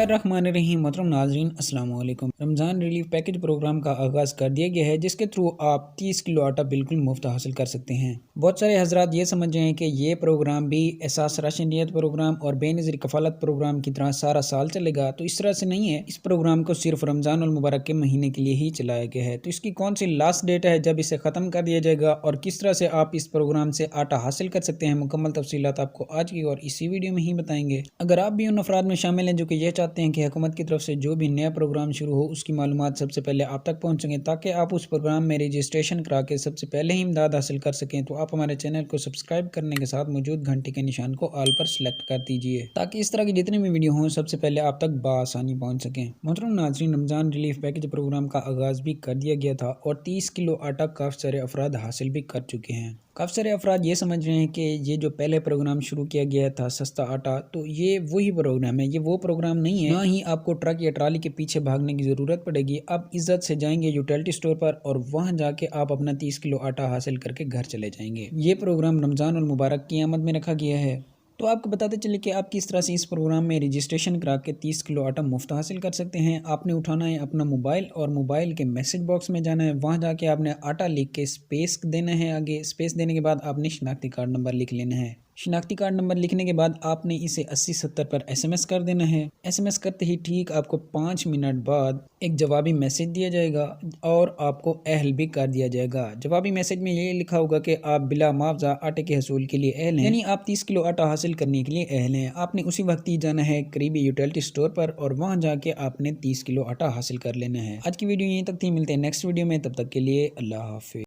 बिस्मिल्लाहिर्रहमानिर्रहीम। मोहतरम नाज़रीन, अस्सलाम वालेकुम। रमज़ान रिलीफ पैकेज प्रोग्राम का आगाज़ कर दिया गया है, जिसके थ्रू आप 30 किलो आटा बिल्कुल मुफ्त हासिल कर सकते हैं। बहुत सारे हजरात ये समझ रहे हैं कि ये प्रोग्राम भी एहसास राशनियत प्रोग्राम और बेनज़ीर कफ़ालत प्रोग्राम की तरह सारा साल चलेगा, तो इस तरह से नहीं है। इस प्रोग्राम को सिर्फ रमज़ान उल मुबारक के महीने के लिए ही चलाया गया है। तो इसकी कौन सी लास्ट डेट है जब इसे ख़त्म कर दिया जाएगा और किस तरह से आप इस प्रोग्राम से आटा हासिल कर सकते हैं, मुकम्मल तफसीलात आपको आज की और इसी वीडियो में ही बताएंगे। अगर आप भी उन अफराद में शामिल हैं जो कि यह चाहते हैं कि हुकूमत की तरफ से जो भी नया प्रोग्राम शुरू हो उसकी मालूमात सबसे पहले आप तक पहुंच सकें, ताकि आप उस प्रोग्राम में रजिस्ट्रेशन करा के सबसे पहले ही इमदाद हासिल कर सकें, तो आप हमारे चैनल को सब्सक्राइब करने के साथ मौजूद घंटे के निशान को ऑल पर सेलेक्ट कर दीजिए, ताकि इस तरह की जितनी भी वीडियो हों सबसे पहले आप तक बआसानी पहुँच सकें। मोहतरम नाज़रीन, रमज़ान रिलीफ पैकेज प्रोग्राम का आगाज़ भी कर दिया गया था और 30 किलो आटा काफ़ी सारे अफराद हासिल भी कर चुके हैं। काफ़ी सारे अफराद ये समझ रहे हैं कि ये जो पहले प्रोग्राम शुरू किया गया था सस्ता आटा, तो ये वही प्रोग्राम है, ये वो प्रोग्राम नहीं है। ना ही आपको ट्रक या ट्राली के पीछे भागने की ज़रूरत पड़ेगी। आप इज्जत से जाएंगे यूटिलिटी स्टोर पर और वहाँ जाके आप अपना 30 किलो आटा हासिल करके घर चले जाएंगे। ये प्रोग्राम रमज़ान उल मुबारक की आमद में रखा गया है। तो आपको बताते चले कि आप किस तरह से इस प्रोग्राम में रजिस्ट्रेशन करा के 30 किलो आटा मुफ्त हासिल कर सकते हैं। आपने उठाना है अपना मोबाइल और मोबाइल के मैसेज बॉक्स में जाना है, वहाँ जाके आपने आटा लिख के स्पेस देना है। आगे स्पेस देने के बाद आपने शनाख्ती कार्ड नंबर लिख लेना है। शनाख्ती कार्ड नंबर लिखने के बाद आपने इसे 8070 पर SMS कर देना है। SMS करते ही ठीक आपको 5 मिनट बाद एक जवाबी मैसेज दिया जाएगा और आपको अहल भी कर दिया जाएगा। जवाबी मैसेज में ये लिखा होगा कि आप बिला मुआवजा आटे के हसूल के लिए अहल हैं, यानी आप 30 किलो आटा हासिल करने के लिए अहल हैं। आपने उसी वक्त ही जाना है करीबी यूटिलिटी स्टोर पर और वहाँ जाके आपने 30 किलो आटा हासिल कर लेना है। आज की वीडियो यहीं तक थी, मिलते हैं नेक्स्ट वीडियो में, तब तक के लिए अल्लाह हाफिज़।